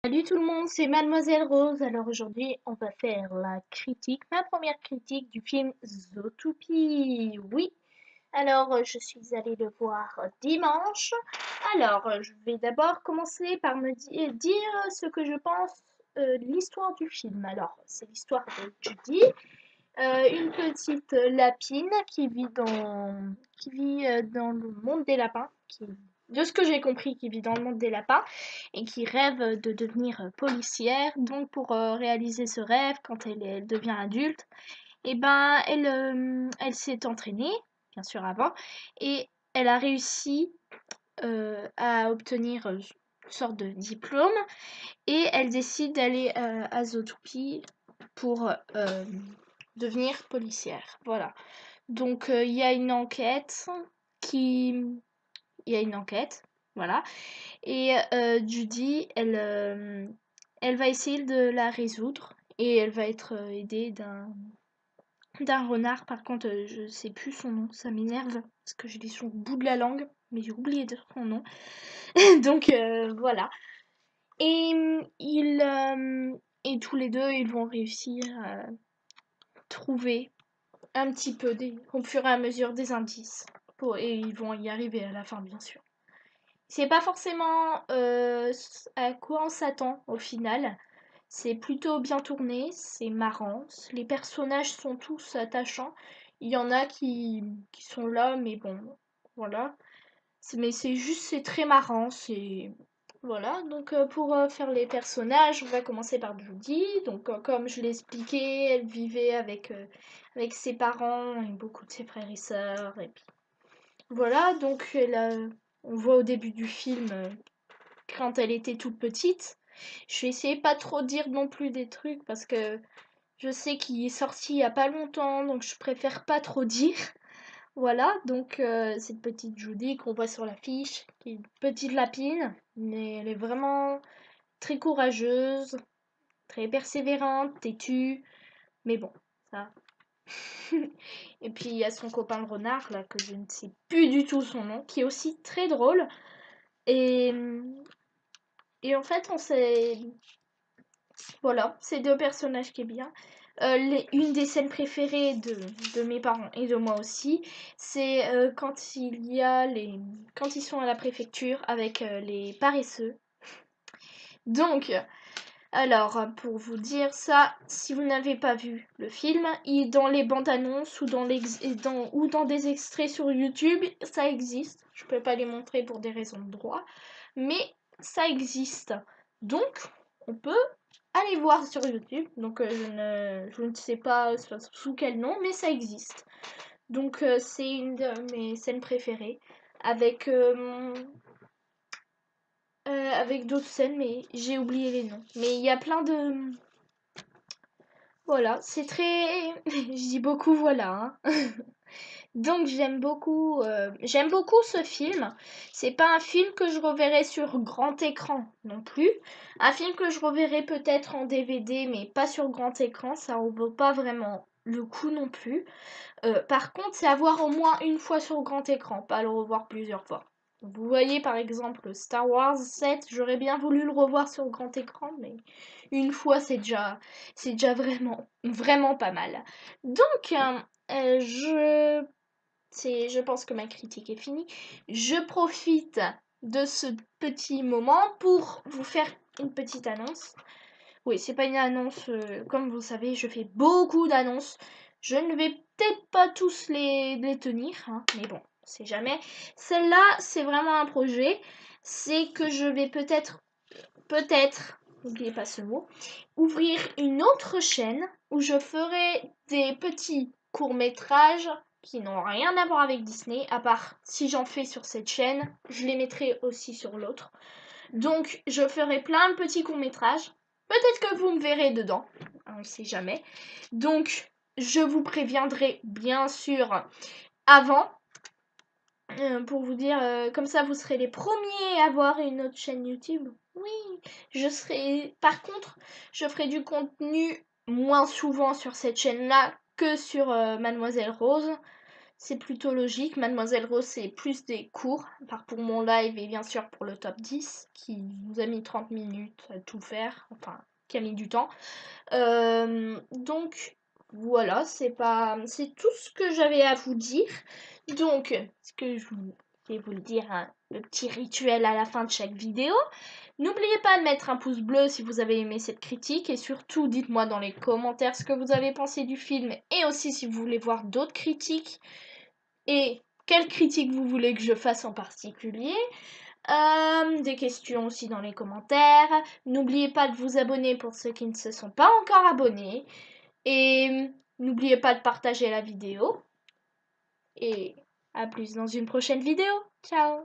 Salut tout le monde, c'est Mademoiselle Rose. Alors aujourd'hui, on va faire la critique, ma première critique du film Zootopie. Oui, alors je suis allée le voir dimanche. Alors je vais d'abord commencer par dire ce que je pense de l'histoire du film. Alors c'est l'histoire de Judy, une petite lapine qui vit dans le monde des lapins, de ce que j'ai compris, qui vit dans le monde des lapins et qui rêve de devenir policière. Donc pour réaliser ce rêve, quand elle devient adulte, et ben elle s'est entraînée, bien sûr avant, et elle a réussi à obtenir une sorte de diplôme et elle décide d'aller à Zootopie pour devenir policière. Voilà. Donc il y a une enquête qui... Il y a une enquête, voilà. Et Judy, elle va essayer de la résoudre et elle va être aidée d'un renard. Par contre, je sais plus son nom, ça m'énerve parce que je l'ai sur le bout de la langue, mais j'ai oublié de son nom. Donc voilà. Et et tous les deux, ils vont réussir à trouver un petit peu au fur et à mesure des indices. Et ils vont y arriver à la fin, bien sûr. C'est pas forcément à quoi on s'attend au final. C'est plutôt bien tourné, c'est marrant. Les personnages sont tous attachants. Il y en a qui sont là, mais bon, voilà. Mais c'est juste, c'est très marrant. Voilà, donc pour faire les personnages, on va commencer par Judy. Donc comme je l'ai expliqué, elle vivait avec ses parents et beaucoup de ses frères et sœurs. Et puis voilà, donc on voit au début du film quand elle était toute petite. Je vais essayer pas trop de dire non plus des trucs parce que je sais qu'il est sorti il y a pas longtemps, donc je préfère pas trop dire. Voilà, donc cette petite Judy qu'on voit sur l'affiche, qui est une petite lapine, mais elle est vraiment très courageuse, très persévérante, têtue, mais bon, ça. Et puis il y a son copain le renard, là, que je ne sais plus du tout son nom, qui est aussi très drôle. Et, et en fait, on s'est... Voilà, c'est deux personnages qui est bien. Une des scènes préférées de mes parents et de moi aussi, c'est quand ils sont à la préfecture avec les paresseux. Donc, alors, pour vous dire ça, si vous n'avez pas vu le film, dans les bandes annonces ou dans des extraits sur YouTube, ça existe. Je peux pas les montrer pour des raisons de droit, mais ça existe. Donc, on peut aller voir sur YouTube. Donc, je ne sais pas sous quel nom, mais ça existe. Donc, c'est une de mes scènes préférées avec avec d'autres scènes, mais j'ai oublié les noms. Mais il y a plein de... Voilà, c'est très... Je dis beaucoup voilà. Hein. Donc j'aime beaucoup ce film. C'est pas un film que je reverrai sur grand écran non plus. Un film que je reverrai peut-être en DVD, mais pas sur grand écran, ça en vaut pas vraiment le coup non plus. Par contre, c'est à voir au moins une fois sur grand écran, pas le revoir plusieurs fois. Vous voyez par exemple Star Wars 7, j'aurais bien voulu le revoir sur grand écran, mais une fois c'est déjà vraiment, vraiment pas mal. Donc, je pense que ma critique est finie. Je profite de ce petit moment pour vous faire une petite annonce. Oui, c'est pas une annonce, comme vous savez, je fais beaucoup d'annonces. Je ne vais peut-être pas tous les tenir, hein, mais bon, c'est jamais. Celle-là, c'est vraiment un projet. C'est que je vais peut-être, n'oubliez pas ce mot, ouvrir une autre chaîne où je ferai des petits courts-métrages qui n'ont rien à voir avec Disney, à part si j'en fais sur cette chaîne, je les mettrai aussi sur l'autre. Donc, je ferai plein de petits courts-métrages. Peut-être que vous me verrez dedans, on ne sait jamais. Donc, je vous préviendrai bien sûr avant pour vous dire, comme ça vous serez les premiers à voir une autre chaîne YouTube. Oui, je serai. Par contre, je ferai du contenu moins souvent sur cette chaîne-là que sur Mademoiselle Rose. c'est plutôt logique. Mademoiselle Rose, c'est plus des cours, à part pour mon live et bien sûr pour le top 10, qui nous a mis 30 minutes à tout faire, enfin, qui a mis du temps. Donc, voilà, c'est tout ce que j'avais à vous dire. Donc, ce que je vais vous le dire, hein, le petit rituel à la fin de chaque vidéo. N'oubliez pas de mettre un pouce bleu si vous avez aimé cette critique et surtout dites-moi dans les commentaires ce que vous avez pensé du film et aussi si vous voulez voir d'autres critiques et quelles critiques vous voulez que je fasse en particulier. Des questions aussi dans les commentaires. N'oubliez pas de vous abonner pour ceux qui ne se sont pas encore abonnés. Et n'oubliez pas de partager la vidéo. Et à plus dans une prochaine vidéo. Ciao!